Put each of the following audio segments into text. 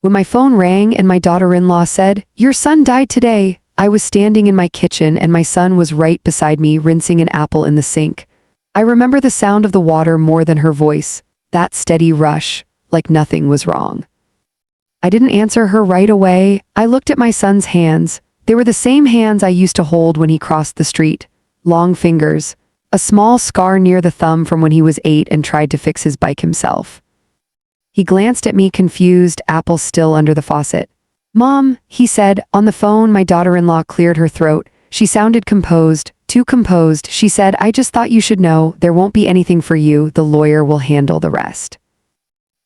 When my phone rang and my daughter-in-law said, "Your son died today," I was standing in my kitchen and my son was right beside me rinsing an apple in the sink. I remember the sound of the water more than her voice, that steady rush, like nothing was wrong. I didn't answer her right away. I looked at my son's hands. They were the same hands I used to hold when he crossed the street. Long fingers, a small scar near the thumb from when he was 8 and tried to fix his bike himself. He glanced at me confused, apple still under the faucet. "Mom," he said. On the phone, my daughter-in-law cleared her throat. She sounded composed, too composed. She said, "I just thought you should know, there won't be anything for you, the lawyer will handle the rest."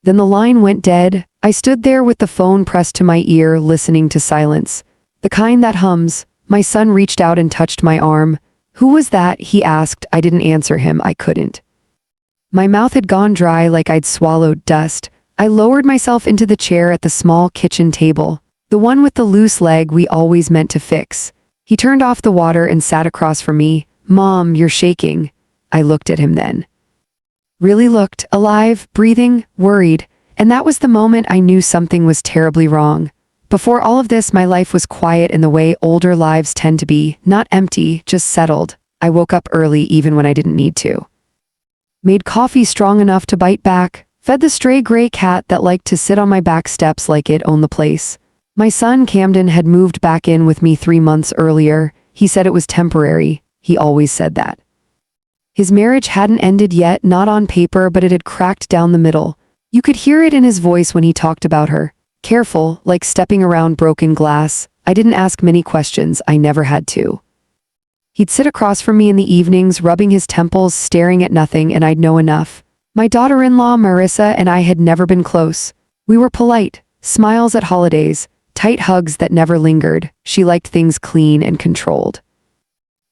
Then the line went dead. I stood there with the phone pressed to my ear, listening to silence. The kind that hums. My son reached out and touched my arm. "Who was that?" he asked. I didn't answer him. I couldn't. My mouth had gone dry like I'd swallowed dust. I lowered myself into the chair at the small kitchen table, the one with the loose leg we always meant to fix. He turned off the water and sat across from me. "Mom, you're shaking." I looked at him then. Really looked, alive, breathing, worried, and that was the moment I knew something was terribly wrong. Before all of this, my life was quiet in the way older lives tend to be, not empty, just settled. I woke up early even when I didn't need to. Made coffee strong enough to bite back, fed the stray gray cat that liked to sit on my back steps like it owned the place. My son Camden had moved back in with me 3 months earlier. He said it was temporary. He always said that. His marriage hadn't ended yet, not on paper, but it had cracked down the middle. You could hear it in his voice when he talked about her. Careful, like stepping around broken glass. I didn't ask many questions. I never had to. He'd sit across from me in the evenings, rubbing his temples, staring at nothing, and I'd know enough. My daughter-in-law, Marissa, and I had never been close. We were polite, smiles at holidays, tight hugs that never lingered. She liked things clean and controlled.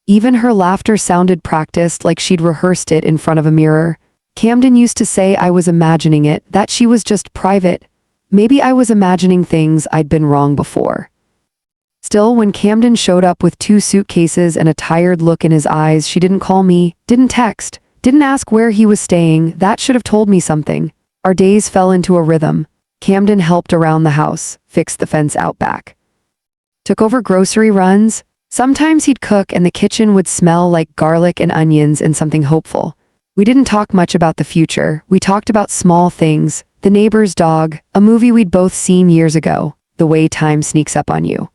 Even her laughter sounded practiced, like she'd rehearsed it in front of a mirror. Camden used to say I was imagining it, that she was just private. Maybe I was imagining things I'd been wrong before. Still, when Camden showed up with 2 suitcases and a tired look in his eyes, she didn't call me, didn't text, didn't ask where he was staying. That should have told me something. Our days fell into a rhythm. Camden helped around the house, fixed the fence out back. Took over grocery runs. Sometimes he'd cook and the kitchen would smell like garlic and onions and something hopeful. We didn't talk much about the future. We talked about small things, the neighbor's dog, a movie we'd both seen years ago, the way time sneaks up on you.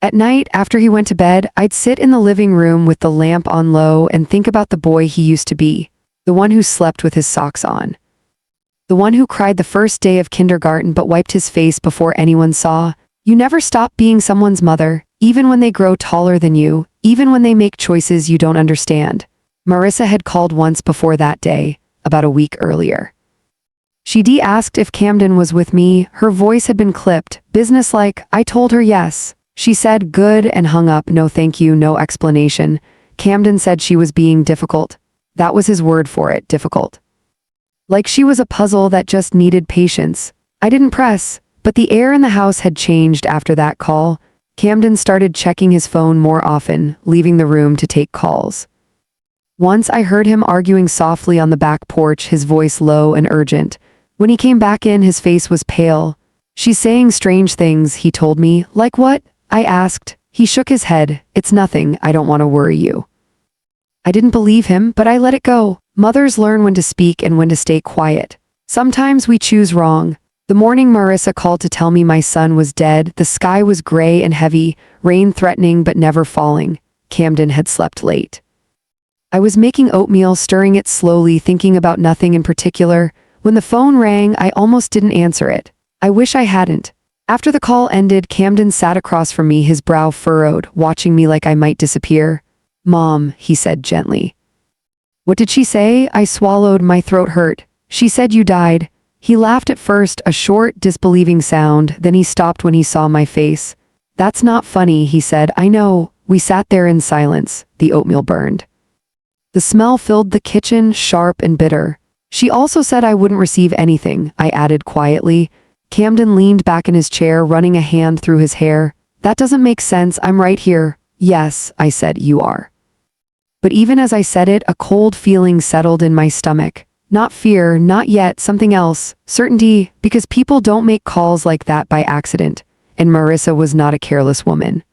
At night, after he went to bed, I'd sit in the living room with the lamp on low and think about the boy he used to be, the one who slept with his socks on. The one who cried the first day of kindergarten but wiped his face before anyone saw. You never stop being someone's mother, even when they grow taller than you, even when they make choices you don't understand. Marissa had called once before that day, about a week earlier. She asked if Camden was with me. Her voice had been clipped, businesslike. I told her yes. She said good and hung up. No thank you, no explanation. Camden said she was being difficult. That was his word for it, difficult. Like she was a puzzle that just needed patience. I didn't press, but the air in the house had changed after that call. Camden started checking his phone more often, leaving the room to take calls. Once I heard him arguing softly on the back porch, his voice low and urgent. When he came back in, his face was pale. "She's saying strange things," he told me. "Like what?" I asked. He shook his head. "It's nothing, I don't want to worry you." I didn't believe him, but I let it go. Mothers learn when to speak and when to stay quiet. Sometimes we choose wrong. The morning Marissa called to tell me my son was dead, the sky was gray and heavy, rain threatening but never falling. Camden had slept late. I was making oatmeal, stirring it slowly, thinking about nothing in particular. When the phone rang, I almost didn't answer it. I wish I hadn't. After the call ended, Camden sat across from me, his brow furrowed, watching me like I might disappear. "Mom," he said gently. "What did she say?" I swallowed, my throat hurt. "She said you died." He laughed at first, a short, disbelieving sound, then he stopped when he saw my face. "That's not funny," he said. "I know." We sat there in silence. The oatmeal burned. The smell filled the kitchen, sharp and bitter. "She also said I wouldn't receive anything," I added quietly. Camden leaned back in his chair, running a hand through his hair. "That doesn't make sense. I'm right here." "Yes," I said, "you are." But even as I said it, a cold feeling settled in my stomach. Not fear, not yet, something else. Certainty, because people don't make calls like that by accident. And Marissa was not a careless woman.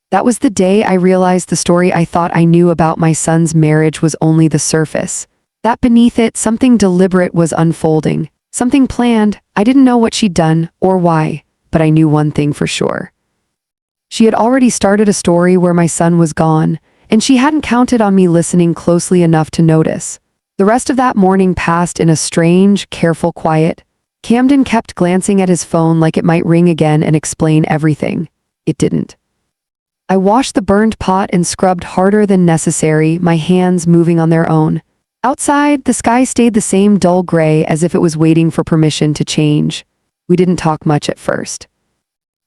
That was the day I realized the story I thought I knew about my son's marriage was only the surface. That beneath it, something deliberate was unfolding. Something planned. I didn't know what she'd done, or why, but I knew one thing for sure. She had already started a story where my son was gone, and she hadn't counted on me listening closely enough to notice. The rest of that morning passed in a strange, careful quiet. Camden kept glancing at his phone like it might ring again and explain everything. It didn't. I washed the burned pot and scrubbed harder than necessary, my hands moving on their own. Outside, the sky stayed the same dull gray as if it was waiting for permission to change. We didn't talk much at first.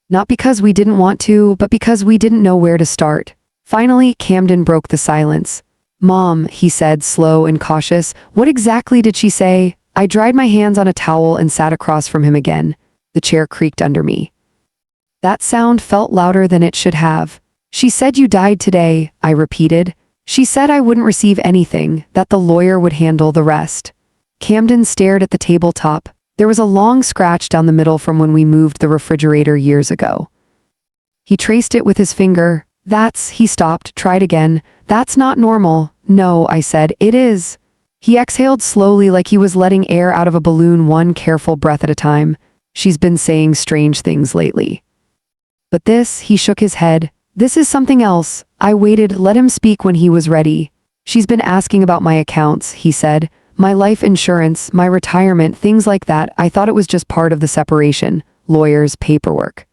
Not because we didn't want to, but because we didn't know where to start. Finally, Camden broke the silence. "Mom," he said, slow and cautious, "what exactly did she say?" I dried my hands on a towel and sat across from him again. The chair creaked under me. That sound felt louder than it should have. "She said you died today," I repeated. "She said I wouldn't receive anything, that the lawyer would handle the rest." Camden stared at the tabletop. There was a long scratch down the middle from when we moved the refrigerator years ago. He traced it with his finger. He stopped, tried again. "That's not normal." "No," I said, "it is." He exhaled slowly like he was letting air out of a balloon, one careful breath at a time. "She's been saying strange things lately. But this," he shook his head, "this is something else." I waited, let him speak when he was ready. "She's been asking about my accounts," he said. "My life insurance, my retirement, things like that. I thought it was just part of the separation. Lawyers, paperwork."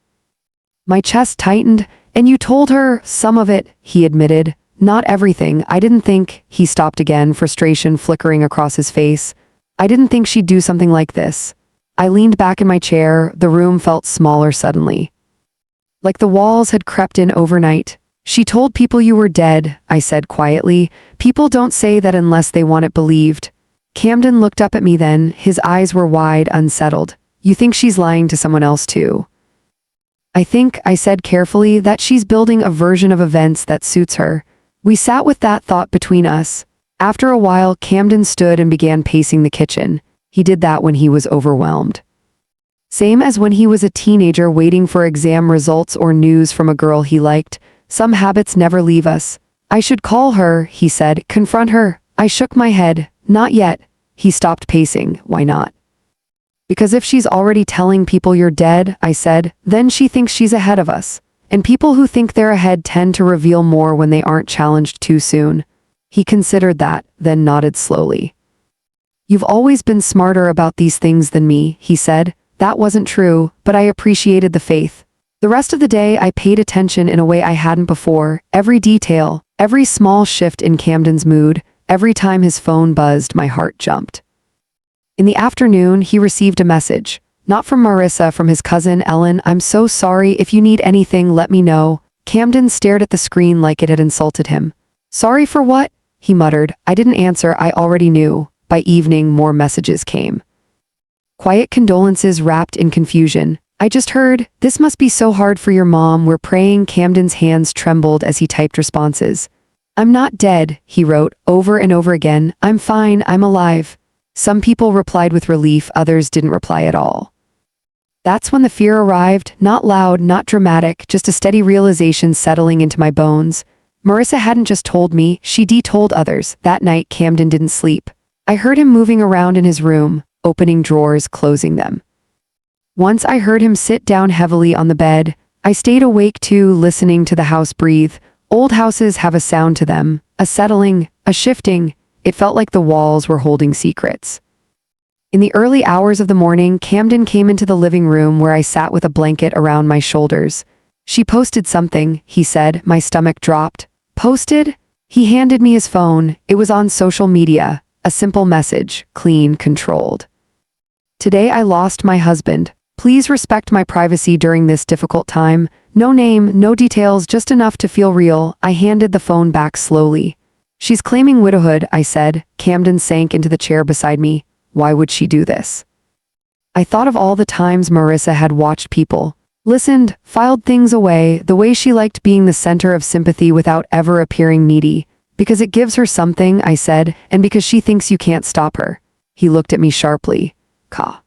My chest tightened. "And you told her some of it," he admitted. "Not everything. I didn't think." He stopped again, frustration flickering across his face. "I didn't think she'd do something like this." I leaned back in my chair. The room felt smaller suddenly. Like the walls had crept in overnight. "She told people you were dead," I said quietly. "People don't say that unless they want it believed." Camden looked up at me then. His eyes were wide, unsettled. "You think she's lying to someone else too?" "I think," I said carefully, "that she's building a version of events that suits her." We sat with that thought between us. After a while, Camden stood and began pacing the kitchen. He did that when he was overwhelmed. Same as when he was a teenager waiting for exam results or news from a girl he liked. Some habits never leave us. "I should call her," he said, "confront her." I shook my head. "Not yet." He stopped pacing. "Why not?" "Because if she's already telling people you're dead," I said, "then she thinks she's ahead of us. And people who think they're ahead tend to reveal more when they aren't challenged too soon." He considered that, then nodded slowly. "You've always been smarter about these things than me," he said. That wasn't true, but I appreciated the faith. The rest of the day I paid attention in a way I hadn't before. Every detail, every small shift in Camden's mood, every time his phone buzzed, my heart jumped. In the afternoon, he received a message. Not from Marissa, from his cousin Ellen. "I'm so sorry. If you need anything, let me know." Camden stared at the screen like it had insulted him. "Sorry for what?" he muttered. I didn't answer. I already knew. By evening, more messages came. Quiet condolences wrapped in confusion. "I just heard. This must be so hard for your mom. We're praying." Camden's hands trembled as he typed responses. "I'm not dead," he wrote, over and over again. "I'm fine. I'm alive." Some people replied with relief, others didn't reply at all. That's when the fear arrived, not loud, not dramatic, just a steady realization settling into my bones. Marissa hadn't just told me, she told others. That night, Camden didn't sleep. I heard him moving around in his room, opening drawers, closing them. Once I heard him sit down heavily on the bed. I stayed awake too, listening to the house breathe. Old houses have a sound to them, a settling, a shifting. It felt like the walls were holding secrets. In the early hours of the morning, Camden came into the living room where I sat with a blanket around my shoulders. "She posted something," he said. My stomach dropped. "Posted?" He handed me his phone. It was on social media. A simple message, clean, controlled. "Today I lost my husband. Please respect my privacy during this difficult time." No name, no details, just enough to feel real. I handed the phone back slowly. "She's claiming widowhood," I said. Camden sank into the chair beside me. Why would she do this? I thought of all the times Marissa had watched people, listened, filed things away, the way she liked being the center of sympathy without ever appearing needy. "Because it gives her something," I said, "and because she thinks you can't stop her." He looked at me sharply. Ka.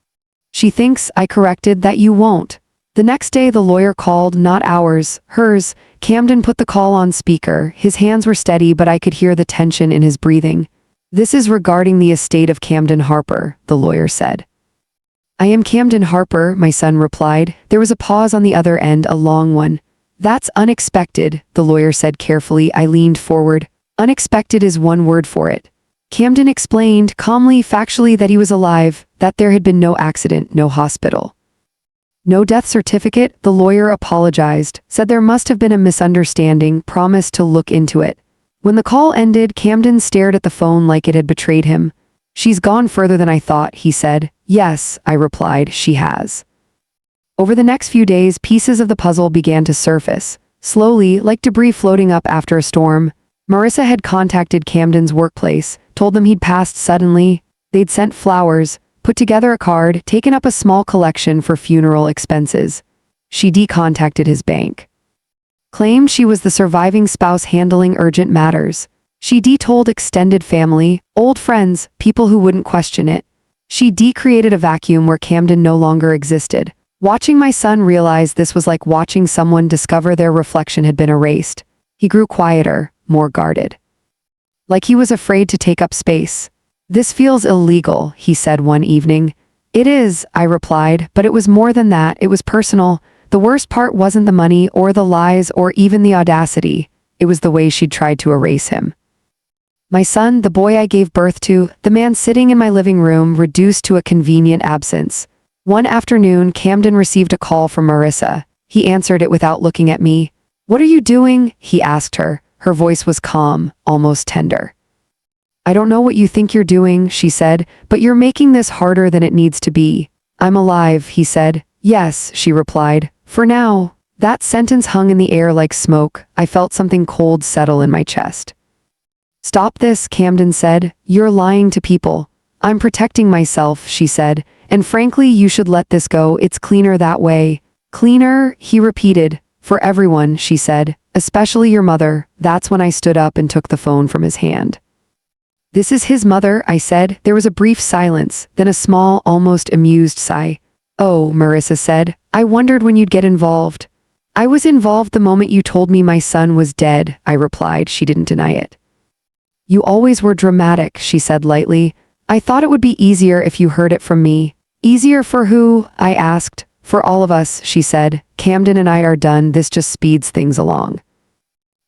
She thinks I corrected that you won't. The next day the lawyer called, not ours, hers. Camden put the call on speaker. His hands were steady, but I could hear the tension in his breathing. This is regarding the estate of Camden Harper, the lawyer said. I am Camden Harper, my son replied. There was a pause on the other end, a long one. That's unexpected, the lawyer said carefully. I leaned forward. Unexpected is one word for it. Camden explained, calmly, factually, that he was alive, that there had been no accident, no hospital. No death certificate. The lawyer apologized, said there must have been a misunderstanding, promised to look into it. When the call ended, Camden stared at the phone like it had betrayed him. She's gone further than I thought, he said. Yes, I replied, she has. Over the next few days, pieces of the puzzle began to surface, slowly, like debris floating up after a storm. Marissa had contacted Camden's workplace, told them he'd passed suddenly. They'd sent flowers, put together a card, taken up a small collection for funeral expenses. She decontacted his bank. Claimed she was the surviving spouse handling urgent matters. She de-told extended family, old friends, people who wouldn't question it. She de-created a vacuum where Camden no longer existed. Watching my son realize this was like watching someone discover their reflection had been erased. He grew quieter, more guarded. Like he was afraid to take up space. This feels illegal, he said one evening. It is, I replied, but it was more than that. It was personal. The worst part wasn't the money or the lies or even the audacity. It was the way she'd tried to erase him. My son, the boy I gave birth to, the man sitting in my living room, reduced to a convenient absence. One afternoon, Camden received a call from Marissa. He answered it without looking at me. What are you doing? He asked her. Her voice was calm, almost tender. I don't know what you think you're doing, she said, but you're making this harder than it needs to be. I'm alive, he said. Yes, she replied. For now. That sentence hung in the air like smoke. I felt something cold settle in my chest. Stop this, Camden said. You're lying to people. I'm protecting myself, she said, and frankly, you should let this go. It's cleaner that way. Cleaner, he repeated. For everyone, she said, especially your mother. That's when I stood up and took the phone from his hand. This is his mother, I said. There was a brief silence, then a small, almost amused sigh. Oh, Marissa said, I wondered when you'd get involved. I was involved the moment you told me my son was dead, I replied. She didn't deny it. You always were dramatic, she said lightly. I thought it would be easier if you heard it from me. Easier for who? I asked. For all of us, she said. Camden and I are done. This just speeds things along.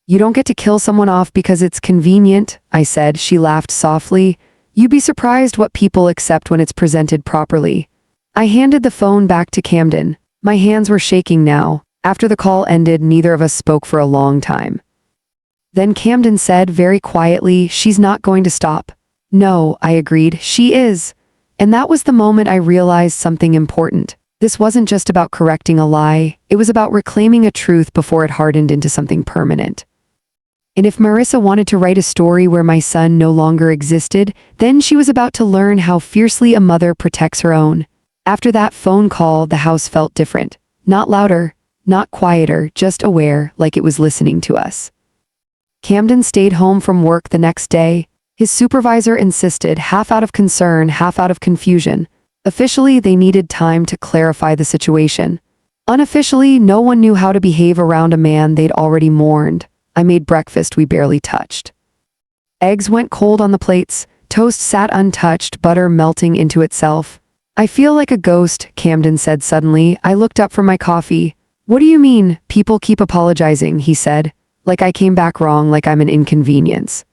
You don't get to kill someone off because it's convenient, I said. She laughed softly. You'd be surprised what people accept when it's presented properly. I handed the phone back to Camden. My hands were shaking now. After the call ended, neither of us spoke for a long time. Then Camden said very quietly, she's not going to stop. No, I agreed, she is. And that was the moment I realized something important. This wasn't just about correcting a lie, it was about reclaiming a truth before it hardened into something permanent. And if Marissa wanted to write a story where my son no longer existed, then she was about to learn how fiercely a mother protects her own. After that phone call, the house felt different. Not louder, not quieter, just aware, like it was listening to us. Camden stayed home from work the next day. His supervisor insisted, half out of concern, half out of confusion. Officially, they needed time to clarify the situation. Unofficially, no one knew how to behave around a man they'd already mourned. I made breakfast we barely touched. Eggs went cold on the plates, toast sat untouched, butter melting into itself. I feel like a ghost, Camden said suddenly. I looked up from my coffee. What do you mean? People keep apologizing, he said. Like I came back wrong, like I'm an inconvenience.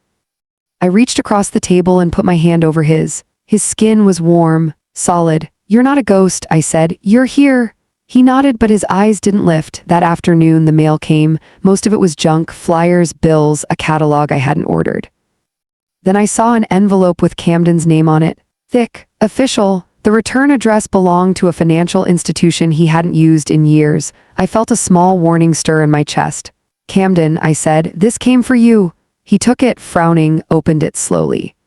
I reached across the table and put my hand over his. His skin was warm, solid. You're not a ghost, I said. You're here. He nodded, but his eyes didn't lift. That afternoon, the mail came. Most of it was junk, flyers, bills, a catalog I hadn't ordered. Then I saw an envelope with Camden's name on it. Thick, official. The return address belonged to a financial institution he hadn't used in years. I felt a small warning stir in my chest. Camden, I said, this came for you. He took it, frowning, opened it slowly.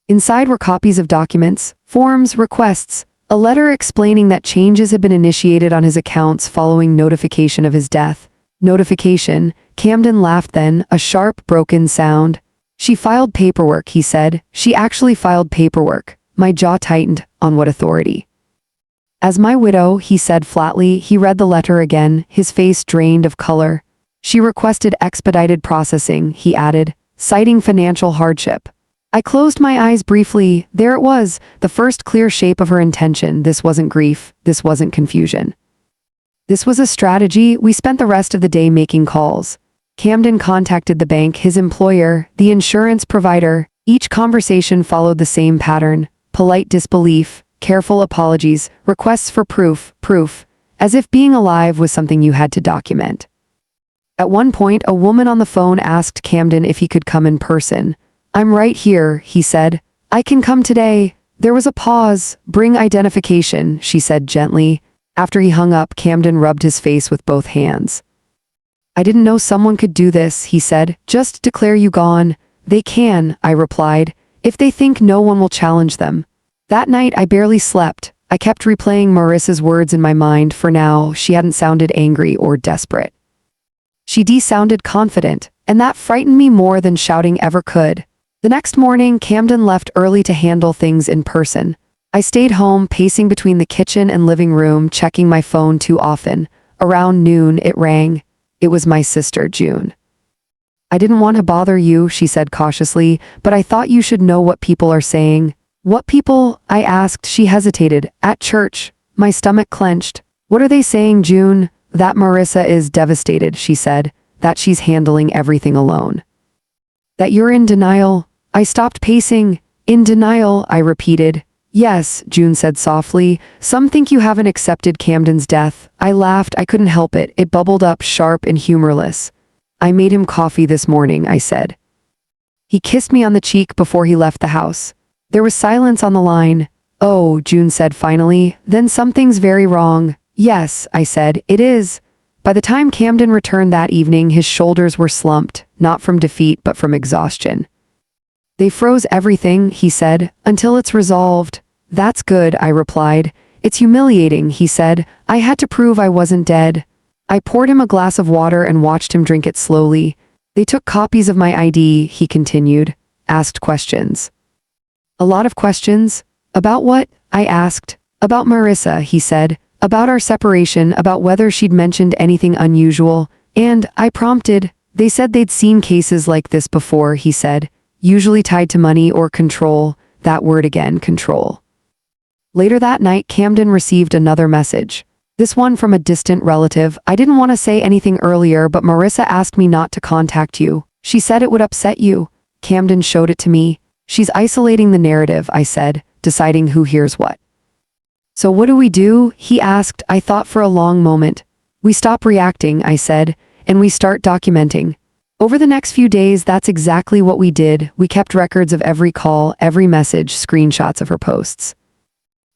Inside were copies of documents, forms, requests, a letter explaining that changes had been initiated on his accounts following notification of his death. Notification. Camden laughed then, a sharp, broken sound. She filed paperwork, he said. She actually filed paperwork. My jaw tightened. On what authority? As my widow, he said flatly. He read the letter again, his face drained of color. She requested expedited processing, he added, citing financial hardship. I closed my eyes briefly. There it was, the first clear shape of her intention. This wasn't grief. This wasn't confusion. This was a strategy. We spent the rest of the day making calls. Camden contacted the bank, his employer, the insurance provider. Each conversation followed the same pattern: polite disbelief, careful apologies, requests for proof, as if being alive was something you had to document. At one point, a woman on the phone asked Camden if he could come in person. I'm right here, he said. I can come today. There was a pause. Bring identification, she said gently. After he hung up, Camden rubbed his face with both hands. I didn't know someone could do this, he said. Just declare you gone. They can, I replied, if they think no one will challenge them. That night I barely slept. I kept replaying Marissa's words in my mind. For now, she hadn't sounded angry or desperate. She sounded confident, and that frightened me more than shouting ever could. The next morning, Camden left early to handle things in person. I stayed home, pacing between the kitchen and living room, checking my phone too often. Around noon, it rang. It was my sister, June. I didn't want to bother you, she said cautiously, but I thought you should know what people are saying. What people? I asked. She hesitated. At church. My stomach clenched. What are they saying, June? That Marissa is devastated, she said. That she's handling everything alone. That you're in denial. I stopped pacing. In denial, I repeated. Yes, June said softly. Some think you haven't accepted Camden's death. I laughed. I couldn't help it. It bubbled up, sharp and humorless. I made him coffee this morning, I said. He kissed me on the cheek before he left the house. There was silence on the line. Oh, June said finally, then something's very wrong. Yes, I said, it is. By the time Camden returned that evening, his shoulders were slumped, not from defeat but from exhaustion. They froze everything, he said, until it's resolved. That's good, I replied. It's humiliating, he said. I had to prove I wasn't dead. I poured him a glass of water and watched him drink it slowly. They took copies of my ID, he continued, asked questions. A lot of questions. About what? I asked. About Marissa, he said. About our separation, about whether she'd mentioned anything unusual. And, I prompted. They said they'd seen cases like this before, he said. Usually tied to money or control. That word again, control. Later that night, Camden received another message. This one from a distant relative. I didn't want to say anything earlier, but Marissa asked me not to contact you. She said it would upset you. Camden showed it to me. She's isolating the narrative, I said, deciding who hears what. So what do? He asked. I thought for a long moment. We stop reacting, I said, and we start documenting. Over the next few days, that's exactly what we did. We kept records of every call, every message, screenshots of her posts.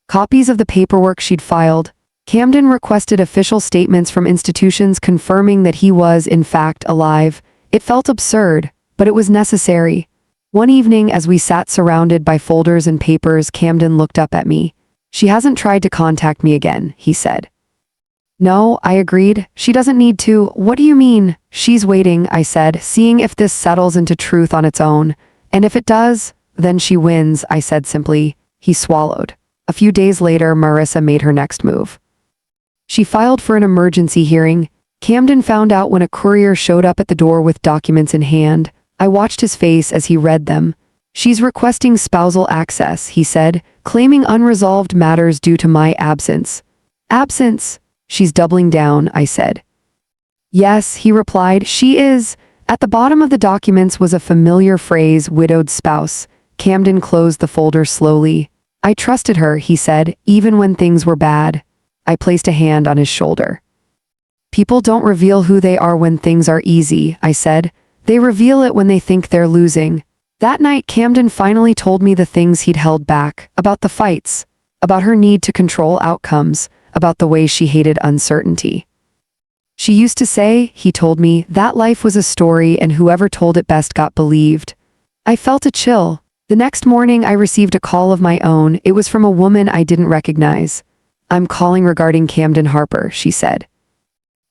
Copies of the paperwork she'd filed. Camden requested official statements from institutions confirming that he was, in fact, alive. It felt absurd, but it was necessary. One evening, as we sat surrounded by folders and papers, Camden looked up at me. She hasn't tried to contact me again, he said. No, I agreed. She doesn't need to. What do you mean? She's waiting, I said, seeing if this settles into truth on its own. And if it does, then she wins, I said simply. He swallowed. A few days later, Marissa made her next move. She filed for an emergency hearing. Camden found out when a courier showed up at the door with documents in hand. I watched his face as he read them. She's requesting spousal access, he said, claiming unresolved matters due to my absence. Absence? She's doubling down, I said. Yes, he replied, she is. At the bottom of the documents was a familiar phrase, widowed spouse. Camden closed the folder slowly. I trusted her, he said, even when things were bad. I placed a hand on his shoulder. People don't reveal who they are when things are easy, I said. They reveal it when they think they're losing. That night, Camden finally told me the things he'd held back, about the fights, about her need to control outcomes, about the way she hated uncertainty. She used to say, he told me, that life was a story and whoever told it best got believed. I felt a chill. The next morning I received a call of my own. It was from a woman I didn't recognize. I'm calling regarding Camden Harper, she said.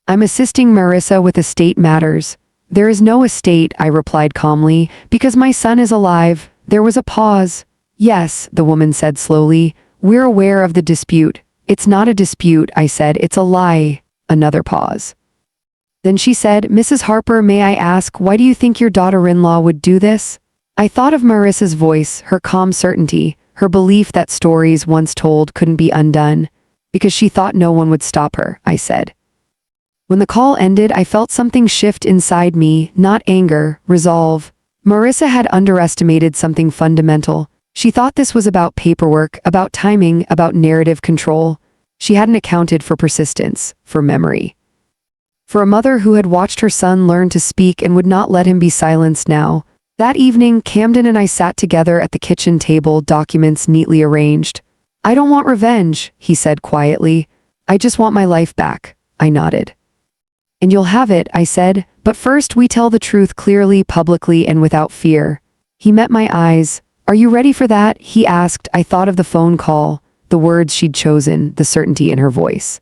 I'm assisting Marissa with estate matters. There is no estate, I replied calmly, because my son is alive. There was a pause. Yes, the woman said slowly. We're aware of the dispute. It's not a dispute, I said. It's a lie. Another pause. Then she said, Mrs. Harper, may I ask, why do you think your daughter-in-law would do this? I thought of Marissa's voice, her calm certainty, her belief that stories once told couldn't be undone, because she thought no one would stop her, I said. When the call ended, I felt something shift inside me, not anger, resolve. Marissa had underestimated something fundamental. She thought this was about paperwork, about timing, about narrative control. She hadn't accounted for persistence, for memory. For a mother who had watched her son learn to speak and would not let him be silenced now. That evening, Camden and I sat together at the kitchen table, documents neatly arranged. I don't want revenge, he said quietly. I just want my life back. I nodded. And you'll have it, I said, but first we tell the truth clearly, publicly, and without fear. He met my eyes. Are you ready for that? He asked. I thought of the phone call, the words she'd chosen, the certainty in her voice.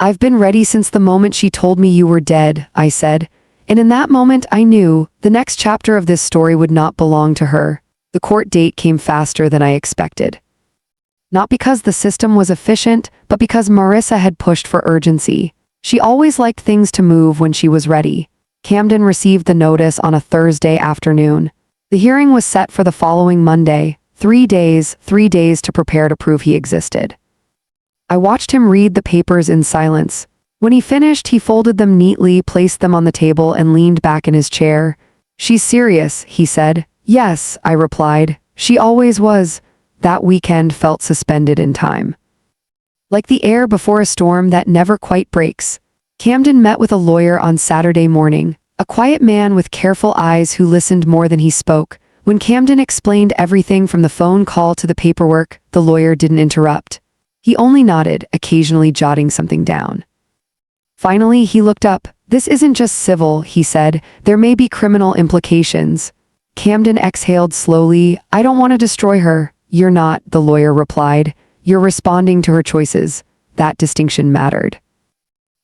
I've been ready since the moment she told me you were dead, I said. And in that moment I knew the next chapter of this story would not belong to her. The court date came faster than I expected. Not because the system was efficient, but because Marissa had pushed for urgency. She always liked things to move when she was ready. Camden received the notice on a Thursday afternoon. The hearing was set for the following Monday, 3 days to prepare to prove he existed. I watched him read the papers in silence. When he finished, he folded them neatly, placed them on the table, and leaned back in his chair. She's serious, he said. Yes, I replied. She always was. That weekend felt suspended in time. Like the air before a storm that never quite breaks. Camden met with a lawyer on Saturday morning, a quiet man with careful eyes who listened more than he spoke. When Camden explained everything from the phone call to the paperwork, the lawyer didn't interrupt. He only nodded, occasionally jotting something down. Finally, he looked up. This isn't just civil, he said. There may be criminal implications. Camden exhaled slowly. I don't want to destroy her. You're not, the lawyer replied. You're responding to her choices. That distinction mattered.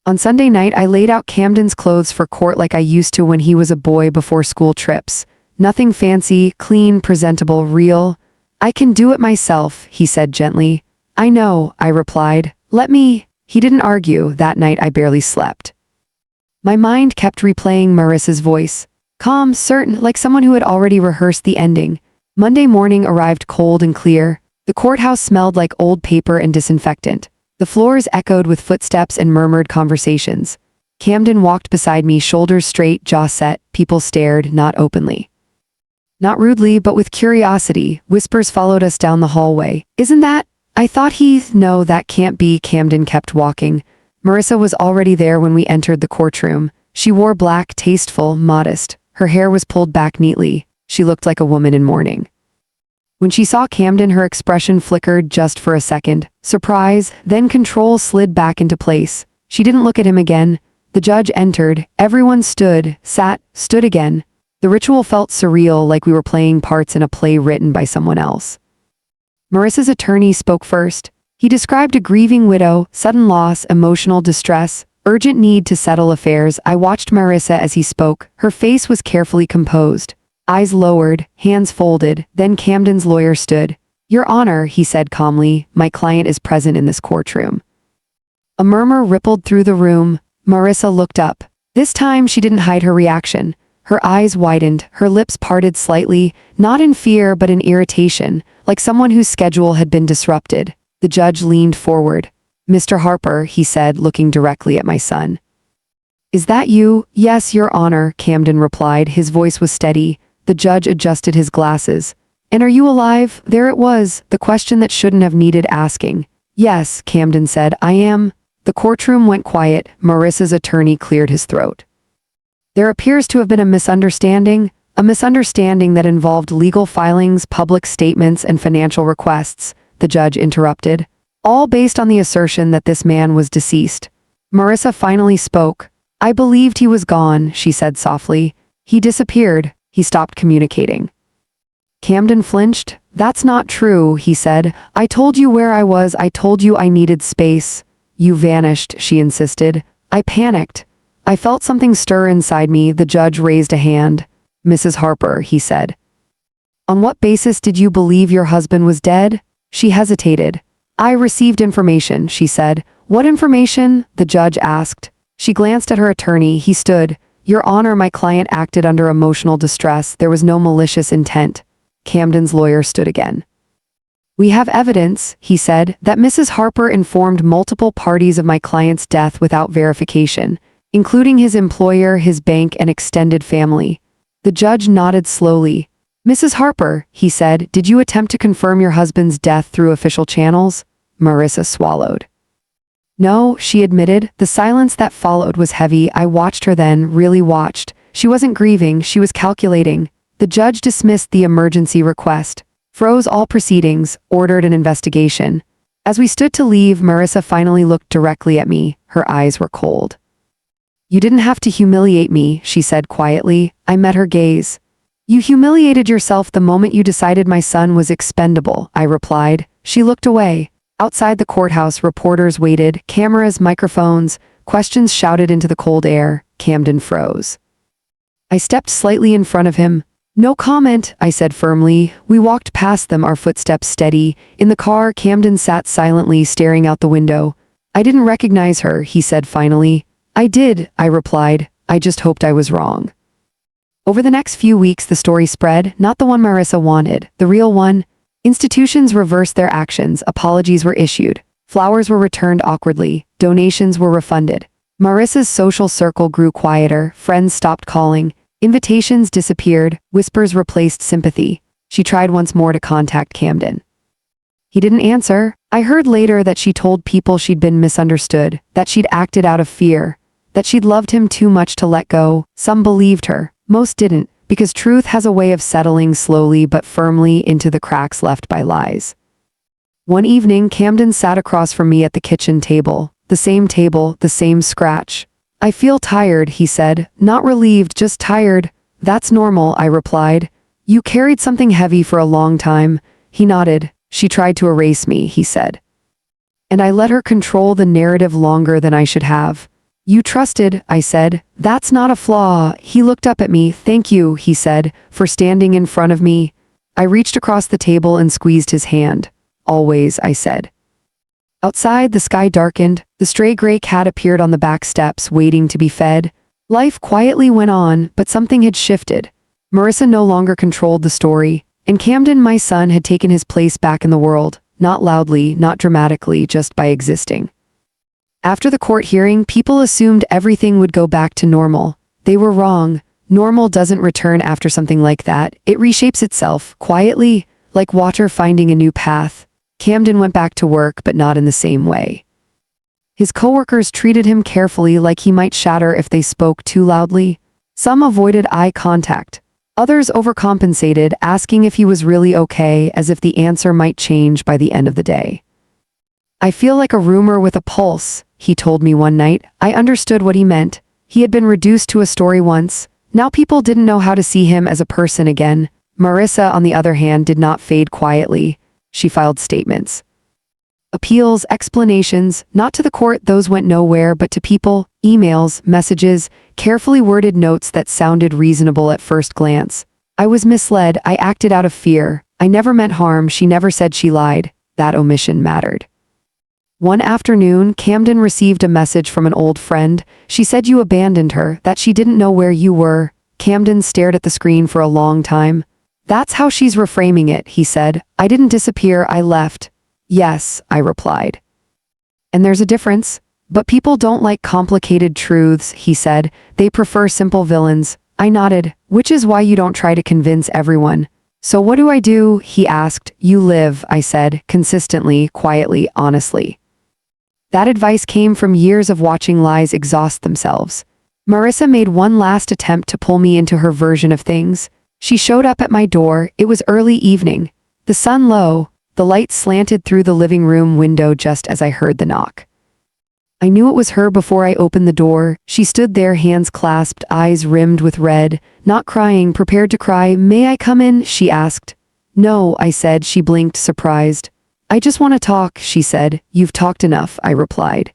On Sunday night, I laid out Camden's clothes for court like I used to when he was a boy before school trips. Nothing fancy, clean, presentable, real. I can do it myself, he said gently. I know, I replied. Let me. He didn't argue. That night I barely slept. My mind kept replaying Marissa's voice. Calm, certain, like someone who had already rehearsed the ending. Monday morning arrived cold and clear. The courthouse smelled like old paper and disinfectant. The floors echoed with footsteps and murmured conversations. Camden walked beside me, shoulders straight, jaw set. People stared, not openly. Not rudely, but with curiosity. Whispers followed us down the hallway. Isn't that? I thought no, that can't be. Camden kept walking. Marissa was already there when we entered the courtroom. She wore black, tasteful, modest. Her hair was pulled back neatly. She looked like a woman in mourning. When she saw Camden, her expression flickered just for a second. Surprise, then control slid back into place. She didn't look at him again. The judge entered. Everyone stood, sat, stood again. The ritual felt surreal, like we were playing parts in a play written by someone else. Marissa's attorney spoke first. He described a grieving widow, sudden loss, emotional distress, urgent need to settle affairs. I watched Marissa as he spoke. Her face was carefully composed. Eyes lowered, hands folded. Then Camden's lawyer stood. Your Honor, he said calmly, my client is present in this courtroom. A murmur rippled through the room. Marissa looked up. This time she didn't hide her reaction. Her eyes widened, her lips parted slightly, not in fear but in irritation, like someone whose schedule had been disrupted. The judge leaned forward. Mr. Harper, he said, looking directly at my son. Is that you? Yes, Your Honor, Camden replied. His voice was steady. The judge adjusted his glasses. And are you alive? There it was, the question that shouldn't have needed asking. Yes, Camden said, I am. The courtroom went quiet. Marissa's attorney cleared his throat. There appears to have been a misunderstanding that involved legal filings, public statements, and financial requests, the judge interrupted, all based on the assertion that this man was deceased. Marissa finally spoke. I believed he was gone, she said softly. He disappeared. He stopped communicating. Camden flinched. That's not true, he said. I told you where I was. I told you I needed space. You vanished, she insisted. I panicked. I felt something stir inside me. The judge raised a hand. Mrs. Harper, he said. On what basis did you believe your husband was dead? She hesitated. I received information, she said. What information? The judge asked. She glanced at her attorney. He stood. Your Honor, my client acted under emotional distress. There was no malicious intent. Camden's lawyer stood again. We have evidence, he said, that Mrs. Harper informed multiple parties of my client's death without verification, including his employer, his bank, and extended family. The judge nodded slowly. Mrs. Harper, he said, did you attempt to confirm your husband's death through official channels? Marissa swallowed. No, she admitted. The silence that followed was heavy. I watched her then, really watched. She wasn't grieving, she was calculating. The judge dismissed the emergency request, froze all proceedings, ordered an investigation. As we stood to leave, Marissa finally looked directly at me. Her eyes were cold. You didn't have to humiliate me, she said quietly. I met her gaze. You humiliated yourself the moment you decided my son was expendable, I replied. She looked away. Outside the courthouse, reporters waited, cameras, microphones, questions shouted into the cold air. Camden froze. I stepped slightly in front of him. No comment, I said firmly. We walked past them, our footsteps steady. In the car, Camden sat silently, staring out the window. I didn't recognize her, he said finally. I did, I replied. I just hoped I was wrong. Over the next few weeks, the story spread, not the one Marissa wanted, the real one. Institutions reversed their actions, apologies were issued, flowers were returned awkwardly, donations were refunded. Marissa's social circle grew quieter, friends stopped calling, invitations disappeared, whispers replaced sympathy. She tried once more to contact Camden. He didn't answer. I heard later that she told people she'd been misunderstood, that she'd acted out of fear, that she'd loved him too much to let go. Some believed her. Most didn't, because truth has a way of settling slowly but firmly into the cracks left by lies. One evening, Camden sat across from me at the kitchen table. The same scratch. I feel tired, he said. Not relieved, just tired. That's normal, I replied. You carried something heavy for a long time. He nodded. She tried to erase me, he said. And I let her control the narrative longer than I should have. You trusted, I said. That's not a flaw. He looked up at me. Thank you, he said, for standing in front of me. I reached across the table and squeezed his hand. Always, I said. Outside, the sky darkened. The stray gray cat appeared on the back steps, waiting to be fed. Life quietly went on, but something had shifted. Marissa no longer controlled the story, and Camden, my son, had taken his place back in the world, not loudly, not dramatically, just by existing. After the court hearing, people assumed everything would go back to normal. They were wrong. Normal doesn't return after something like that. It reshapes itself, quietly, like water finding a new path. Camden went back to work, but not in the same way. His coworkers treated him carefully, like he might shatter if they spoke too loudly. Some avoided eye contact. Others overcompensated, asking if he was really okay, as if the answer might change by the end of the day. I feel like a rumor with a pulse, he told me one night. I understood what he meant. He had been reduced to a story once. Now people didn't know how to see him as a person again. Marissa, on the other hand, did not fade quietly. She filed statements. Appeals, explanations, not to the court, those went nowhere, but to people, emails, messages, carefully worded notes that sounded reasonable at first glance. I was misled, I acted out of fear. I never meant harm, she never said she lied. That omission mattered. One afternoon, Camden received a message from an old friend. She said you abandoned her, that she didn't know where you were. Camden stared at the screen for a long time. That's how she's reframing it, he said. I didn't disappear, I left. Yes, I replied. And there's a difference. But people don't like complicated truths, he said. They prefer simple villains. I nodded, which is why you don't try to convince everyone. So what do I do? He asked. You live, I said, consistently, quietly, honestly. That advice came from years of watching lies exhaust themselves. Marissa made one last attempt to pull me into her version of things. She showed up at my door. It was early evening. The sun low. The light slanted through the living room window just as I heard the knock. I knew it was her before I opened the door. She stood there, hands clasped, eyes rimmed with red, not crying, prepared to cry. May I come in? She asked. No, I said. She blinked, surprised. I just want to talk, she said. You've talked enough, I replied.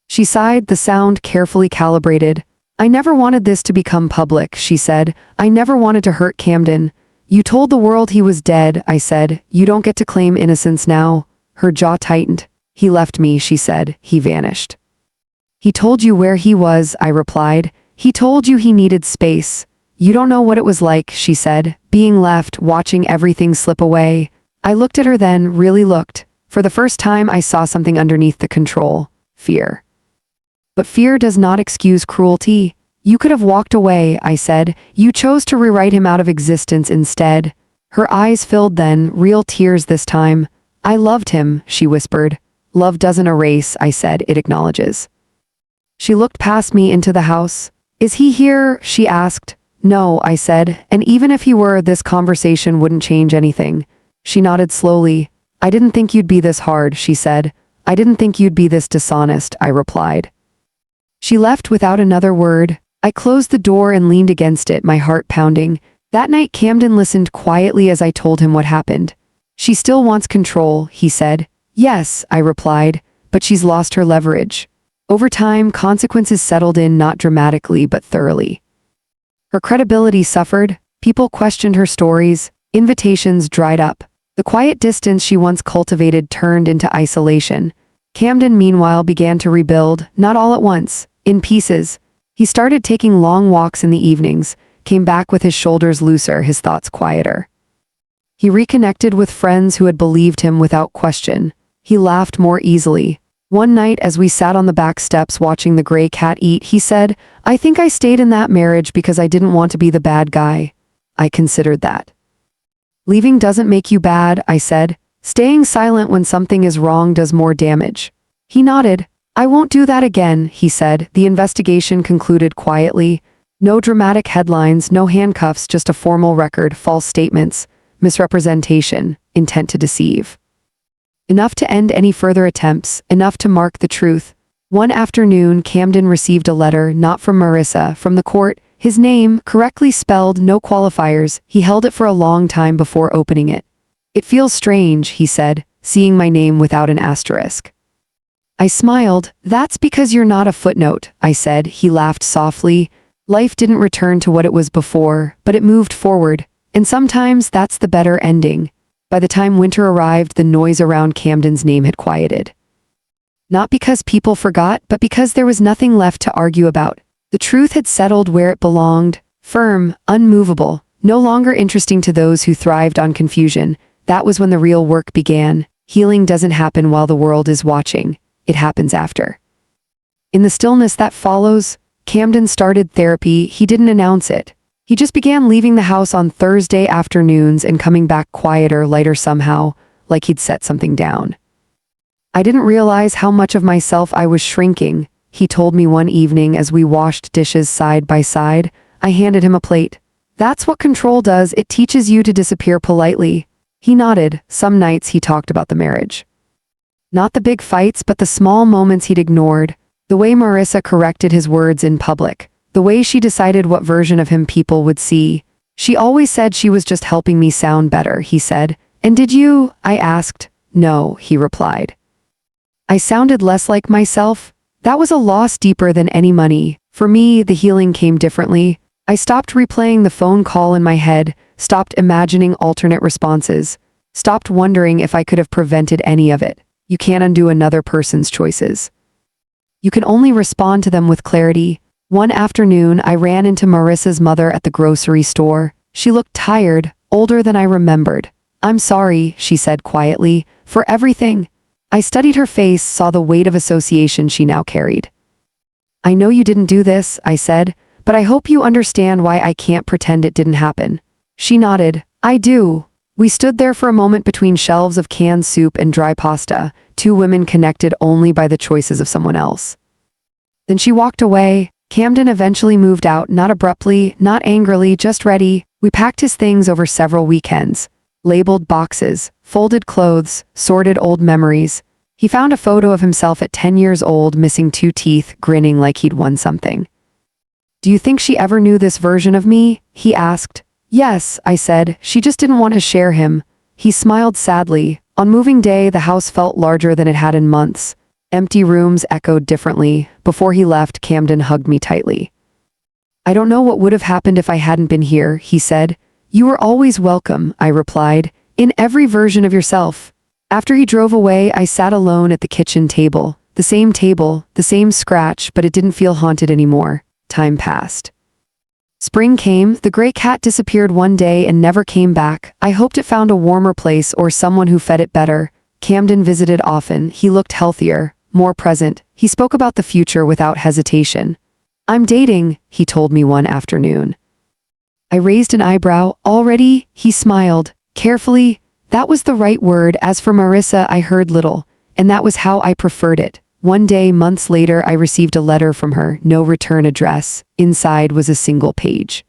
She sighed, the sound carefully calibrated. I never wanted this to become public, she said. I never wanted to hurt Camden. You told the world he was dead, I said. You don't get to claim innocence now. Her jaw tightened. He left me, she said. He vanished. He told you where he was, I replied. He told you he needed space. You don't know what it was like, she said, being left, watching everything slip away. I looked at her then, really looked. For the first time I saw something underneath the control. Fear. But fear does not excuse cruelty. You could have walked away, I said. You chose to rewrite him out of existence instead. Her eyes filled then, real tears this time. I loved him, she whispered. Love doesn't erase, I said, it acknowledges. She looked past me into the house. Is he here? She asked. No, I said, and even if he were, this conversation wouldn't change anything. She nodded slowly. I didn't think you'd be this hard, she said. I didn't think you'd be this dishonest, I replied. She left without another word. I closed the door and leaned against it, my heart pounding. That night Camden listened quietly as I told him what happened. She still wants control, he said. Yes, I replied, but she's lost her leverage. Over time, consequences settled in, not dramatically, but thoroughly. Her credibility suffered. People questioned her stories. Invitations dried up. The quiet distance she once cultivated turned into isolation. Camden, meanwhile, began to rebuild, not all at once, in pieces. He started taking long walks in the evenings, came back with his shoulders looser, his thoughts quieter. He reconnected with friends who had believed him without question. He laughed more easily. One night, as we sat on the back steps watching the gray cat eat, he said, I think I stayed in that marriage because I didn't want to be the bad guy. I considered that. Leaving doesn't make you bad, I said. Staying silent when something is wrong does more damage. He nodded. I won't do that again, he said. The investigation concluded quietly. No dramatic headlines, no handcuffs, just a formal record, false statements, misrepresentation, intent to deceive. Enough to end any further attempts, enough to mark the truth. One afternoon, Camden received a letter, not from Marissa, from the court. His name, correctly spelled, no qualifiers. He held it for a long time before opening it. It feels strange, he said, seeing my name without an asterisk. I smiled. That's because you're not a footnote, I said. He laughed softly. Life didn't return to what it was before, but it moved forward. And sometimes that's the better ending. By the time winter arrived, the noise around Camden's name had quieted. Not because people forgot, but because there was nothing left to argue about. The truth had settled where it belonged, firm, unmovable, no longer interesting to those who thrived on confusion. That was when the real work began. Healing doesn't happen while the world is watching. It happens after. In the stillness that follows, Camden started therapy. He didn't announce it. He just began leaving the house on Thursday afternoons and coming back quieter, lighter somehow, like he'd set something down. I didn't realize how much of myself I was shrinking, he told me one evening as we washed dishes side by side. I handed him a plate. That's what control does, it teaches you to disappear politely. He nodded. Some nights he talked about the marriage. Not the big fights, but the small moments he'd ignored. The way Marissa corrected his words in public. The way she decided what version of him people would see. She always said she was just helping me sound better, he said. And did you? I asked. No, he replied. I sounded less like myself. That was a loss deeper than any money. For me, the healing came differently. I stopped replaying the phone call in my head, stopped imagining alternate responses, stopped wondering if I could have prevented any of it. You can't undo another person's choices. You can only respond to them with clarity. One afternoon, I ran into Marissa's mother at the grocery store. She looked tired, older than I remembered. I'm sorry, she said quietly, for everything. I studied her face, saw the weight of association she now carried. I know you didn't do this, I said, but I hope you understand why I can't pretend it didn't happen. She nodded. I do. We stood there for a moment between shelves of canned soup and dry pasta, two women connected only by the choices of someone else. Then she walked away. Camden eventually moved out, not abruptly, not angrily, just ready. We packed his things over several weekends. Labeled boxes, folded clothes, sorted old memories. He found a photo of himself at 10 years old, missing 2 teeth, grinning like he'd won something. Do you think she ever knew this version of me? He asked. Yes, I said. She just didn't want to share him. He smiled sadly. On moving day, the house felt larger than it had in months. Empty rooms echoed differently. Before he left, Camden hugged me tightly. I don't know what would have happened if I hadn't been here, he said. You are always welcome, I replied, in every version of yourself. After he drove away, I sat alone at the kitchen table. Table, the same scratch, but it didn't feel haunted anymore. Time passed. Spring came, the gray cat disappeared one day and never came back. I hoped it found a warmer place or someone who fed it better. Camden visited often. He looked healthier, more present. He spoke about the future without hesitation. I'm dating, he told me one afternoon. I raised an eyebrow. Already? He smiled. Carefully. That was the right word. As for Marissa, I heard little, and that was how I preferred it. One day, months later, I received a letter from her, no return address. Inside was a single page.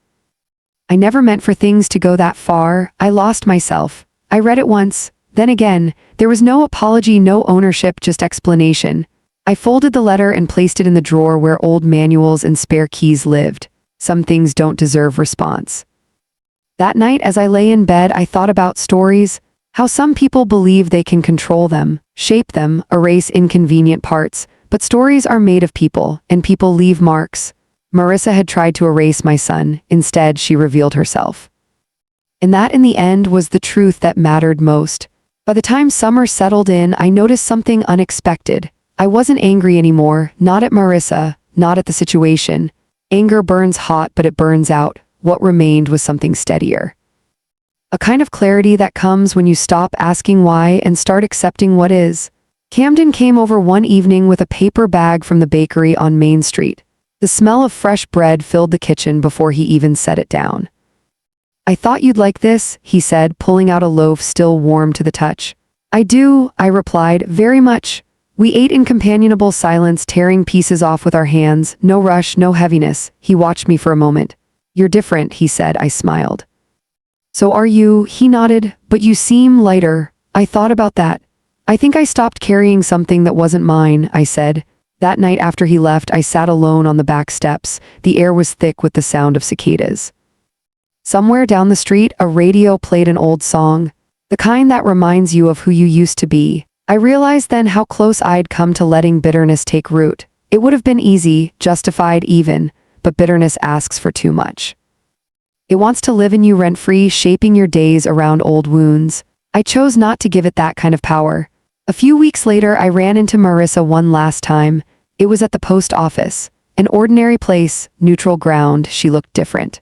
I never meant for things to go that far. I lost myself. I read it once, then again. There was no apology, no ownership, just explanation. I folded the letter and placed it in the drawer where old manuals and spare keys lived. Some things don't deserve response. That night, as I lay in bed, I thought about stories, how some people believe they can control them, shape them, erase inconvenient parts, but stories are made of people, and people leave marks. Marissa had tried to erase my son. Instead, she revealed herself. And that, in the end, was the truth that mattered most. By the time summer settled in, I noticed something unexpected. I wasn't angry anymore, not at Marissa, not at the situation. Anger burns hot, but it burns out. What remained was something steadier. A kind of clarity that comes when you stop asking why and start accepting what is. Camden came over one evening with a paper bag from the bakery on Main Street. The smell of fresh bread filled the kitchen before he even set it down. I thought you'd like this, he said, pulling out a loaf still warm to the touch. I do, I replied, very much. We ate in companionable silence, tearing pieces off with our hands. No rush, no heaviness. He watched me for a moment. You're different, he said. I smiled. So are you, he nodded, but you seem lighter. I thought about that. I think I stopped carrying something that wasn't mine, I said. That night after he left, I sat alone on the back steps. The air was thick with the sound of cicadas. Somewhere down the street, a radio played an old song, the kind that reminds you of who you used to be. I realized then how close I'd come to letting bitterness take root. It would have been easy, justified even, but bitterness asks for too much. It wants to live in you rent-free, shaping your days around old wounds. I chose not to give it that kind of power. A few weeks later, I ran into Marissa one last time. It was at the post office. An ordinary place, neutral ground. She looked different.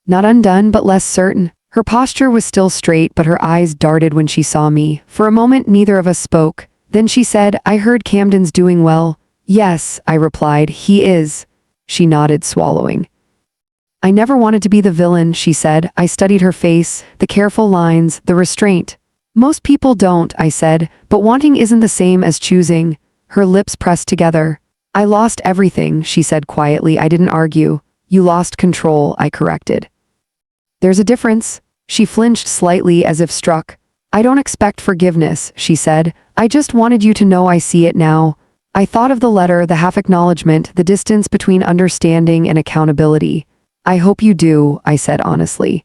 Not undone, but less certain. Her posture was still straight, but her eyes darted when she saw me. For a moment, neither of us spoke. Then she said, I heard Camden's doing well. Yes, I replied, he is. She nodded, swallowing. I never wanted to be the villain, she said. I studied her face, the careful lines, the restraint. Most people don't, I said, but wanting isn't the same as choosing. Her lips pressed together. I lost everything, she said quietly. I didn't argue. You lost control, I corrected. There's a difference. She flinched slightly as if struck. I don't expect forgiveness, she said. I just wanted you to know I see it now. I thought of the letter, the half acknowledgement, the distance between understanding and accountability. I hope you do, I said honestly.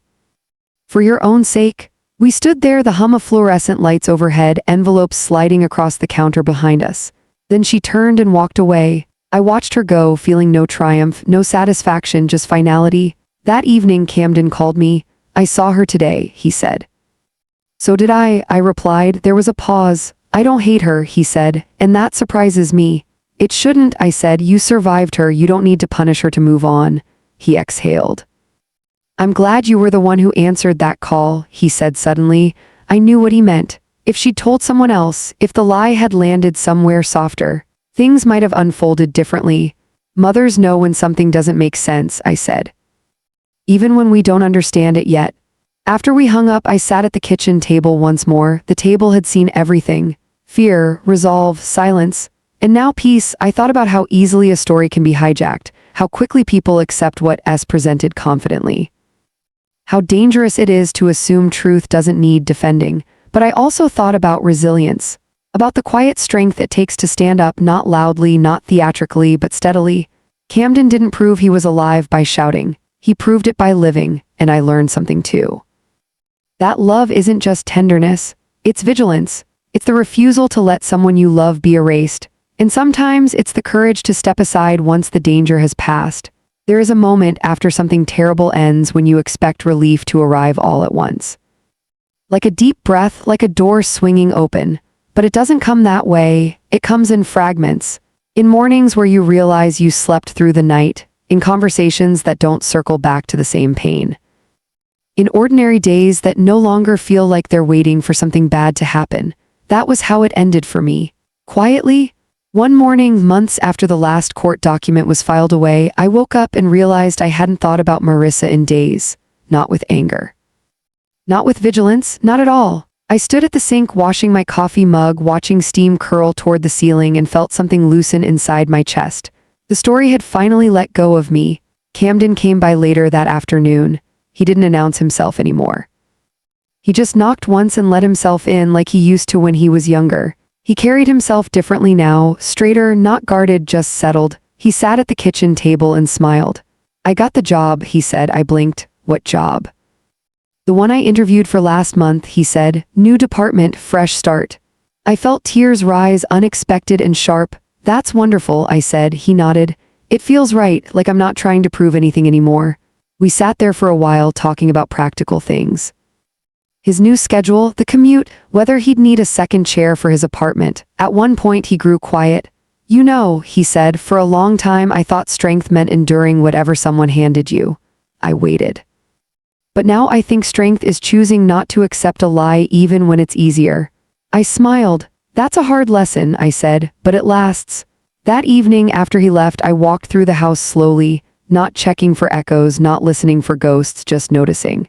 For your own sake. We stood there, the hum of fluorescent lights overhead, envelopes sliding across the counter behind us. Then she turned and walked away. I watched her go, feeling no triumph, no satisfaction, just finality. That evening, Camden called me. I saw her today, he said. So did I replied. There was a pause. I don't hate her, he said, and that surprises me. It shouldn't, I said. You survived her. You don't need to punish her to move on. He exhaled. I'm glad you were the one who answered that call, he said suddenly. I knew what he meant. If she'd told someone else, if the lie had landed somewhere softer, things might have unfolded differently. Mothers know when something doesn't make sense, I said. Even when we don't understand it yet. After we hung up, I sat at the kitchen table once more. The table had seen everything. Fear, resolve, silence, and now peace. I thought about how easily a story can be hijacked, how quickly people accept what is presented confidently. How dangerous it is to assume truth doesn't need defending. But I also thought about resilience, about the quiet strength it takes to stand up, not loudly, not theatrically, but steadily. Camden didn't prove he was alive by shouting. He proved it by living, and I learned something too. That love isn't just tenderness, it's vigilance. It's the refusal to let someone you love be erased. And sometimes it's the courage to step aside once the danger has passed. There is a moment after something terrible ends when you expect relief to arrive all at once. Like a deep breath, like a door swinging open. But it doesn't come that way, it comes in fragments. In mornings where you realize you slept through the night, in conversations that don't circle back to the same pain. In ordinary days that no longer feel like they're waiting for something bad to happen. That was how it ended for me. Quietly, one morning, months after the last court document was filed away, I woke up and realized I hadn't thought about Marissa in days, not with anger. Not with vigilance, not at all. I stood at the sink washing my coffee mug, watching steam curl toward the ceiling and felt something loosen inside my chest. The story had finally let go of me. Camden came by later that afternoon. He didn't announce himself anymore. He just knocked once and let himself in like he used to when he was younger. He carried himself differently now, straighter, not guarded, just settled. He sat at the kitchen table and smiled. "I got the job," he said. I blinked. "What job?" "The one I interviewed for last month," he said. "New department, fresh start." I felt tears rise, unexpected and sharp. "That's wonderful," I said. He nodded. "It feels right, like I'm not trying to prove anything anymore." We sat there for a while talking about practical things. His new schedule, the commute, whether he'd need a second chair for his apartment. At one point he grew quiet. "You know," he said, "for a long time I thought strength meant enduring whatever someone handed you." I waited. "But now I think strength is choosing not to accept a lie even when it's easier." I smiled. "That's a hard lesson," I said, "but it lasts." That evening after he left, I walked through the house slowly, not checking for echoes, not listening for ghosts, just noticing.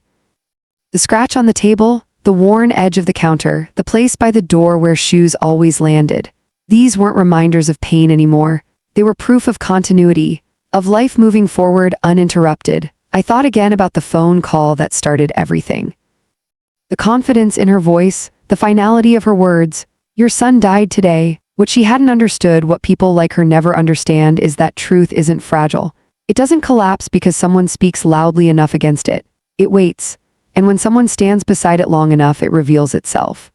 The scratch on the table, the worn edge of the counter, the place by the door where shoes always landed. These weren't reminders of pain anymore. They were proof of continuity, of life moving forward uninterrupted. I thought again about the phone call that started everything. The confidence in her voice, the finality of her words. "Your son died today." What she hadn't understood, what people like her never understand, is that truth isn't fragile. It doesn't collapse because someone speaks loudly enough against it. It waits. And when someone stands beside it long enough, it reveals itself.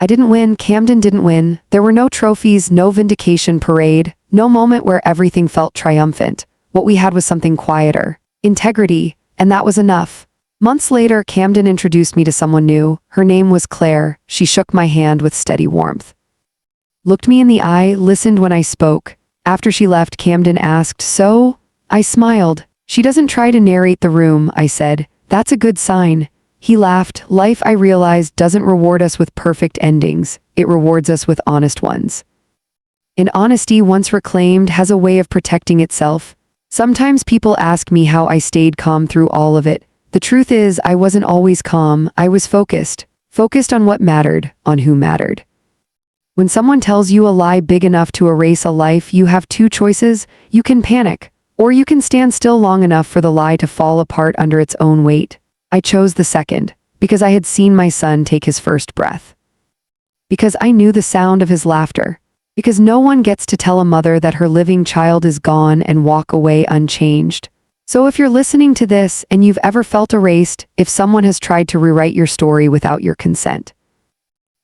I didn't win, Camden didn't win. There were no trophies, no vindication parade, no moment where everything felt triumphant. What we had was something quieter. Integrity, and that was enough. Months later, Camden introduced me to someone new. Her name was Claire. She shook my hand with steady warmth. Looked me in the eye, listened when I spoke. After she left, Camden asked, "So?" I smiled. "She doesn't try to narrate the room," I said. "That's a good sign." He laughed. "Life, I realized, doesn't reward us with perfect endings. It rewards us with honest ones. And honesty, once reclaimed, has a way of protecting itself. Sometimes people ask me how I stayed calm through all of it. The truth is, I wasn't always calm. I was focused. Focused on what mattered, on who mattered. When someone tells you a lie big enough to erase a life, you have two choices. You can panic, or you can stand still long enough for the lie to fall apart under its own weight. I chose the second, because I had seen my son take his first breath. Because I knew the sound of his laughter. Because no one gets to tell a mother that her living child is gone and walk away unchanged. So if you're listening to this and you've ever felt erased, if someone has tried to rewrite your story without your consent,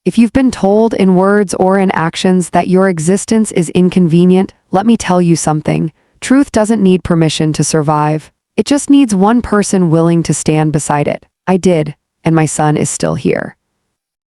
if you've been told in words or in actions that your existence is inconvenient, let me tell you something. Truth doesn't need permission to survive. It just needs one person willing to stand beside it. I did, and my son is still here.